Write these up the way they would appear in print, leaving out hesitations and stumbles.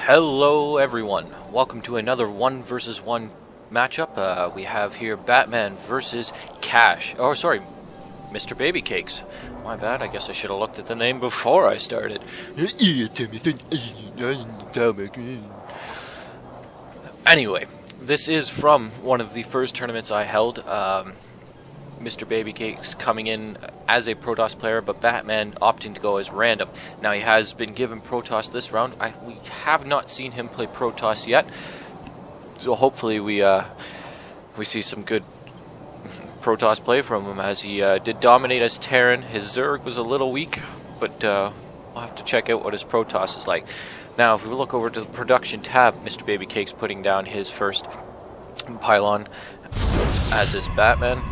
Hello everyone, welcome to another 1 versus 1 matchup. We have here Batman versus MrBabyCakes. My bad, I guess I should have looked at the name before I started. Anyway, this is from one of the first tournaments I held. MrBabyCakes coming in as a Protoss player, but Batman opting to go as random. Now he has been given Protoss this round. We have not seen him play Protoss yet, so hopefully we see some good Protoss play from him, as he did dominate as Terran. His Zerg was a little weak, but we'll have to check out what his Protoss is like. Now, if we look over to the production tab, MrBabyCakes putting down his first pylon, as is Batman.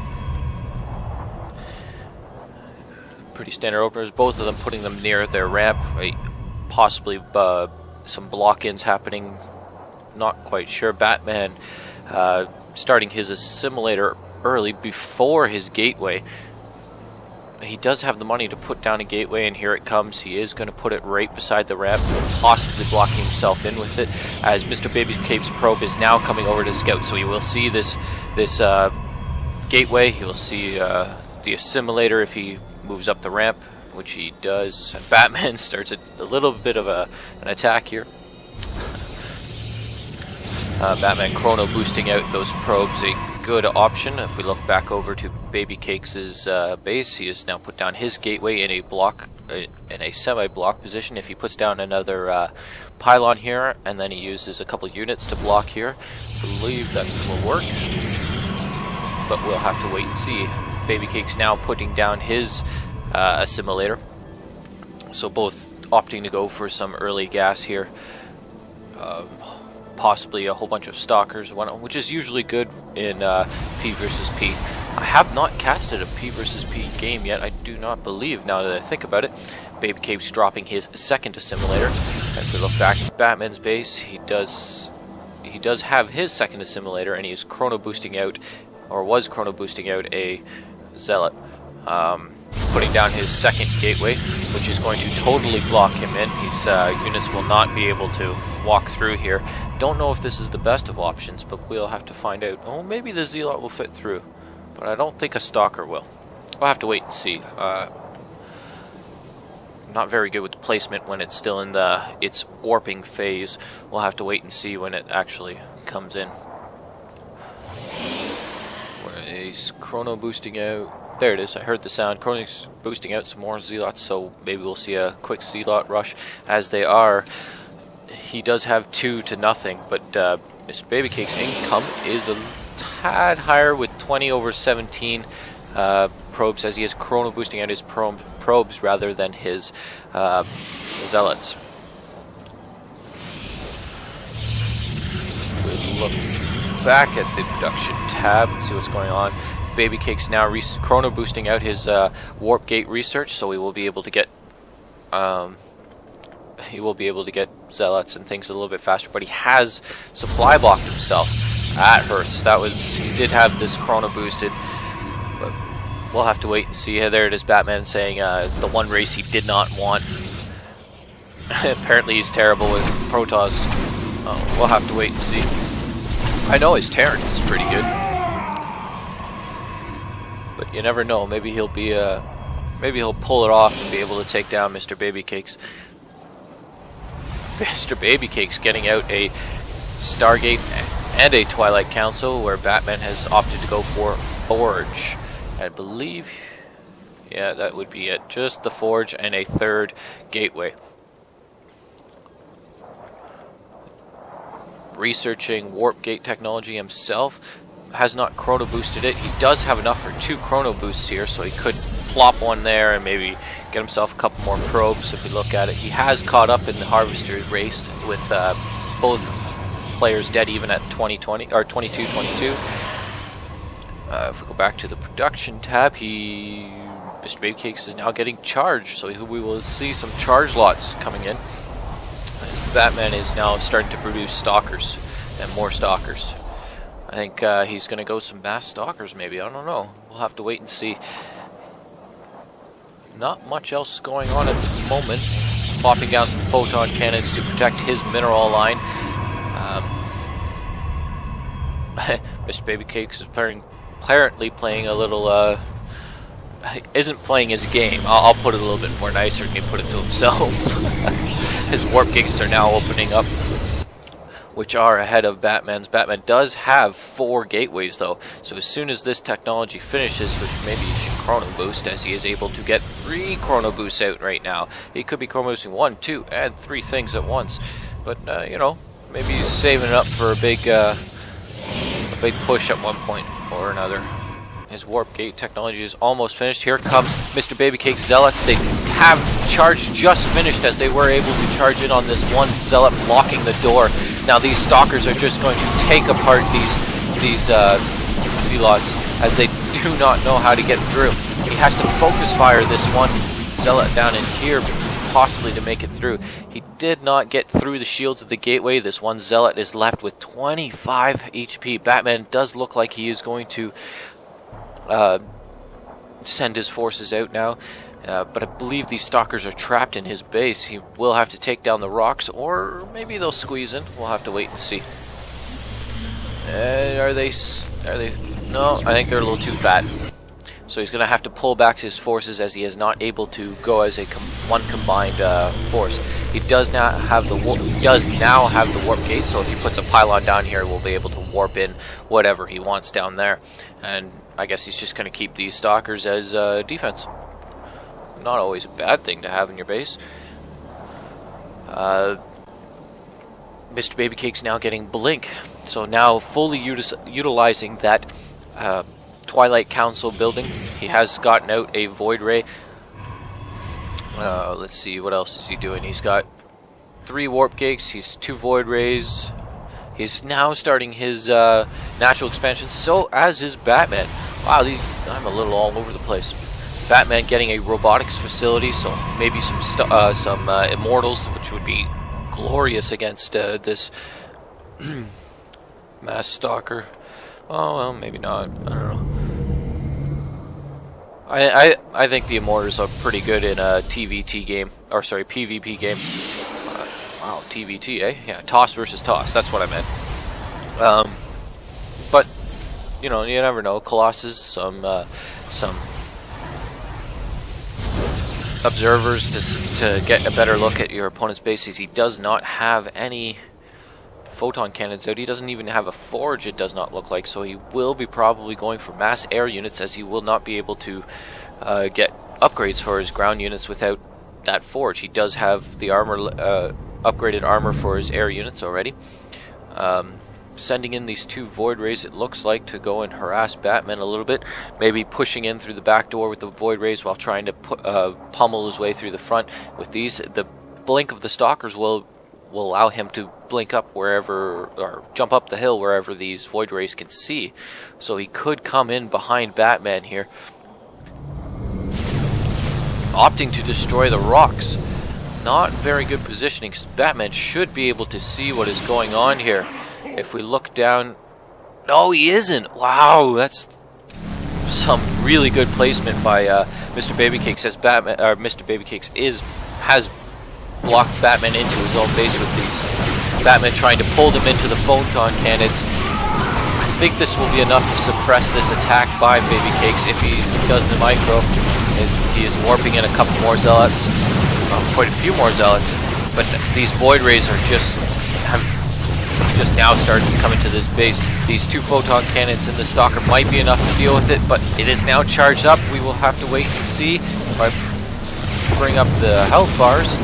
Pretty standard openers, both of them putting them near their ramp, possibly some block-ins happening, not quite sure. Batman starting his assimilator early before his gateway. He does have the money to put down a gateway, and here it comes. He is going to put it right beside the ramp, possibly blocking himself in with it, as MrBabyCakes probe is now coming over to scout. So he will see this gateway, he will see the assimilator if he moves up the ramp, which he does, and Batman starts a little bit of an attack here. Batman chrono boosting out those probes, a good option. If we look back over to BabyCakes' base, he has now put down his gateway in a block, in a semi-block position. If he puts down another pylon here, and then he uses a couple units to block here, I believe that will work, but we'll have to wait and see. BabyCakes now putting down his assimilator, so both opting to go for some early gas here, possibly a whole bunch of stalkers, which is usually good in P versus P. I have not casted a P versus P game yet, I do not believe, now that I think about it. BabyCakes dropping his second assimilator. As we look back at Batman's base, he does have his second assimilator, and he is chrono boosting out, or was chrono boosting out, a Zealot, putting down his second gateway, which is going to totally block him in. His units will not be able to walk through here. Don't know if this is the best of options, but we'll have to find out. Oh, maybe the Zealot will fit through, but I don't think a Stalker will. We'll have to wait and see. Not very good with the placement when it's still in its warping phase. We'll have to wait and see when it actually comes in. He's chrono boosting out. There it is. I heard the sound. Chrono's boosting out some more Zealots, so maybe we'll see a quick Zealot rush, as they are. He does have 2-0, but MrBabyCakes' income is a tad higher with 20 over 17 probes, as he is chrono boosting out his probes rather than his Zealots. We'll look back at the production tab and see what's going on. BabyCakes now chrono boosting out his warp gate research, so we will be able to get Zealots and things a little bit faster. But he has supply blocked himself. That hurts. He did have this chrono boosted, but we'll have to wait and see. There it is, Batman saying the one race he did not want. Apparently he's terrible with Protoss. We'll have to wait and see. I know his Terran is pretty good, but you never know. Maybe he'll be maybe he'll pull it off and be able to take down MrBabyCakes. MrBabyCakes getting out a Stargate and a Twilight Council, where Batman has opted to go for Forge. I believe, yeah, that would be it. Just the Forge and a third gateway. Researching warp gate technology himself, has not chrono boosted it. He does have enough for 2 chrono boosts here, so he could plop one there and maybe get himself a couple more probes. If we look at it, he has caught up in the Harvester's race with both players dead even at 20-20 or 22-22. If we go back to the production tab, MrBabyCakes is now getting charged, so we will see some charge lots coming in. Batman is now starting to produce stalkers and more stalkers. I think he's going to go some mass stalkers maybe. I don't know. We'll have to wait and see. Not much else going on at the moment. plopping down some photon cannons to protect his mineral line. MrBabyCakes is apparently playing a little, isn't playing his game. I'll put it a little bit more nicer than he put it to himself. His warp gates are now opening up, which are ahead of Batman's. Batman does have 4 gateways though, so as soon as this technology finishes, which maybe he should chrono boost, as he is able to get 3 chrono boosts out right now. He could be chrono boosting 1, 2, and 3 things at once, but you know, maybe he's saving it up for a big push at one point or another. His warp gate technology is almost finished. Here comes MrBabyCakes Zealots. They have charge just finished as they were able to charge in on this one Zealot blocking the door. Now these stalkers are just going to take apart these Zealots as they do not know how to get through. He has to focus fire this one Zealot down in here, possibly to make it through. He did not get through the shields of the gateway. This one Zealot is left with 25 HP. Batman does look like he is going to send his forces out now, but I believe these stalkers are trapped in his base. He will have to take down the rocks, or maybe they'll squeeze in. We'll have to wait and see. Are they? No, I think they're a little too fat. So he's going to have to pull back his forces, as he is not able to go as a one combined force. He does now have the warp gate, so if he puts a pylon down here, we'll be able to warp in whatever he wants down there. And I guess he's just going to keep these stalkers as defense. Not always a bad thing to have in your base. MrBabyCakes now getting Blink, so now fully utilizing that Twilight Council building. He has gotten out a Void Ray. Let's see, what else is he doing? He's got 3 warp gates, he's 2 Void Rays. He's now starting his natural expansion, so as is Batman. Wow, I'm a little all over the place. Batman getting a robotics facility, so maybe some immortals, which would be glorious against this mass stalker. Oh, well, maybe not. I don't know. I think the immortals are pretty good in a TVT game, or sorry, PvP game. Wow, TVT, eh? Yeah, toss versus toss. That's what I meant. But you know, you never know. Colossus, some observers to get a better look at your opponent's bases. He does not have any photon cannons out. He doesn't even have a forge, it does not look like, so he will be probably going for mass air units, as he will not be able to get upgrades for his ground units without that forge. He does have the armor, upgraded armor for his air units already. Sending in these 2 Void Rays, it looks like, to go and harass Batman a little bit. Maybe pushing in through the back door with the Void Rays while trying to pummel his way through the front. With these, the blink of the stalkers will allow him to blink up wherever, or jump up the hill wherever these Void Rays can see. So he could come in behind Batman here, opting to destroy the rocks. Not very good positioning, because Batman should be able to see what is going on here. If we look down, no, he isn't. Wow, that's some really good placement by MrBabyCakes, as Batman, or MrBabyCakes has blocked Batman into his own base with these. Batman trying to pull them into the photon cannons. I think this will be enough to suppress this attack by BabyCakes if he does the micro. He is warping in a couple more zealots, quite a few more zealots, but these Void Rays are just now starting to come into this base. These 2 photon cannons in the stalker might be enough to deal with it, but it is now charged up. We will have to wait and see. If I bring up the health bars,